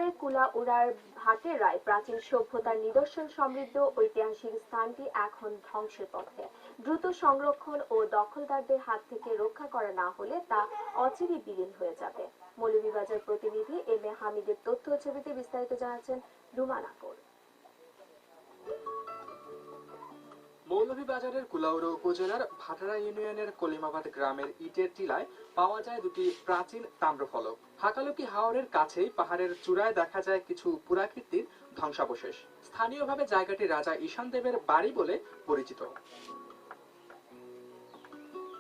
মৌলভীবাজারের কুলাউড়ার ভাটেরায় প্রাচীন সভ্যতার নিদর্শন সমৃদ্ধ ঐতিহাসিক স্থানটি এখন ধ্বংসের পথে। দ্রুত সংরক্ষণ ও দখলদারদের হাত থেকে রক্ষা করা না হলে তা অচিরেই বিলীন হয়ে যাবে। মৌলভীবাজার প্রতিনিধি এম এ হামিদের তথ্য ছবিতে বিস্তারিত জানাচ্ছেন রুমা নাকর। মৌলভীবাজারের কুলাউড়া উপজেলার ভাটারা ইউনিয়নের কলিমাবাদ গ্রামের ইটের টিলায় পাওয়া যায় দুটি প্রাচীন তাম্রফলক। হাকালুকি হাওরের কাছেই পাহাড়ের চূড়ায় দেখা যায় কিছু পুরাকীর্তির ধ্বংসাবশেষ। স্থানীয়ভাবে জায়গাটি রাজা ঈশান দেবের বাড়ি বলে পরিচিত।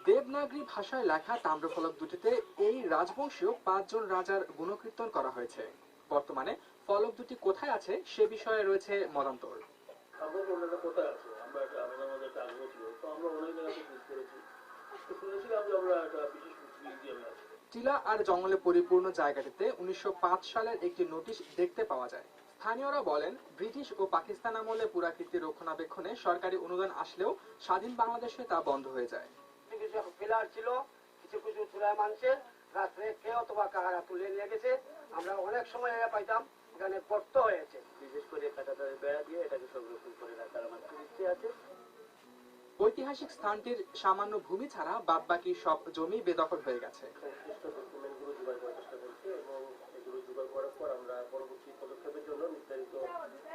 দেবনাগরী ভাষায় লেখা তাম্রফলক দুটিতে এই রাজবংশীয় 5 জন রাজার গুণকীর্তন করা হয়েছে। বর্তমানে ফলক দুটি কোথায় আছে সে বিষয়ে রয়েছে মতান্তর। টিলা আর জঙ্গলে পরিপূর্ণ জায়গাটিতে 1905 সালের একটি নোটিশ দেখতে পাওয়া যায়। স্থানীয়রা বলেন, ব্রিটিশ ও পাকিস্তান আমলে পুরাকীর্তি রক্ষণাবেক্ষণে সরকারি অনুদান আসলেও স্বাধীন বাংলাদেশে তা বন্ধ হয়ে যায়। কিছু পিলার ছিল, কিছু কিছু চূড়ায় মানুষের রাত্রে কে অথবা কাহারা তুলে নিয়ে গেছে। আমরা অনেক সময় পাইতাম এখানে গর্ত হয়েছে, বিশেষ করে কাঁটাতারের বেড়া দিয়ে এটাকে সংরক্ষণ করে রাখার আমার ইচ্ছে আছে। ঐতিহাসিক স্থানটির সামান্য ভূমি ছাড়া বাদবাকি সব জমি বেদখল হয়ে গেছে। সংশ্লিষ্ট ডকুমেন্টগুলো জোগাড় করার চেষ্টা করছি এবং এগুলো জোগাড় করার পর আমরা পরবর্তী পদক্ষেপের জন্য নির্ধারিত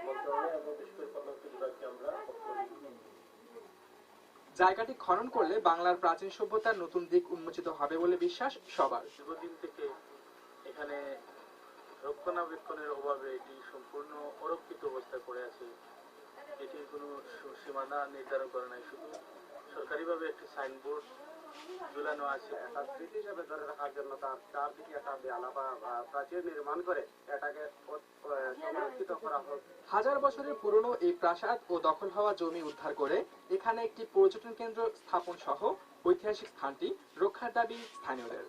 মন্ত্রণালয় এবং বিশেষ করে পরবর্তী বিভাগকে আমরা জায়গাটি খনন করলে বাংলার প্রাচীন সভ্যতার নতুন দিক উন্মোচিত হবে বলে বিশ্বাস সবার। দীর্ঘদিন থেকে এখানে রক্ষণাবেক্ষণের অভাবে এটি সম্পূর্ণ অরক্ষিত অবস্থায় পড়ে আছে। এটির কোনো সীমানা নির্ধারণ করা নাই, শুধু সরকারিভাবে একটি সাইনবোর্ড ঝুলানো আছে। একটা স্মৃতি হিসাবে ধরে রাখার জন্য তার চারদিকে একটা দেয়ালা বা প্রাচীর নির্মাণ করে এটাকে সংরক্ষিত করা হোক। হাজার বছরের পুরনো এই প্রাসাদ ও দখল হওয়া জমি উদ্ধার করে এখানে একটি পর্যটন কেন্দ্র স্থাপন সহ ঐতিহাসিক স্থানটি রক্ষার দাবি স্থানীয়দের।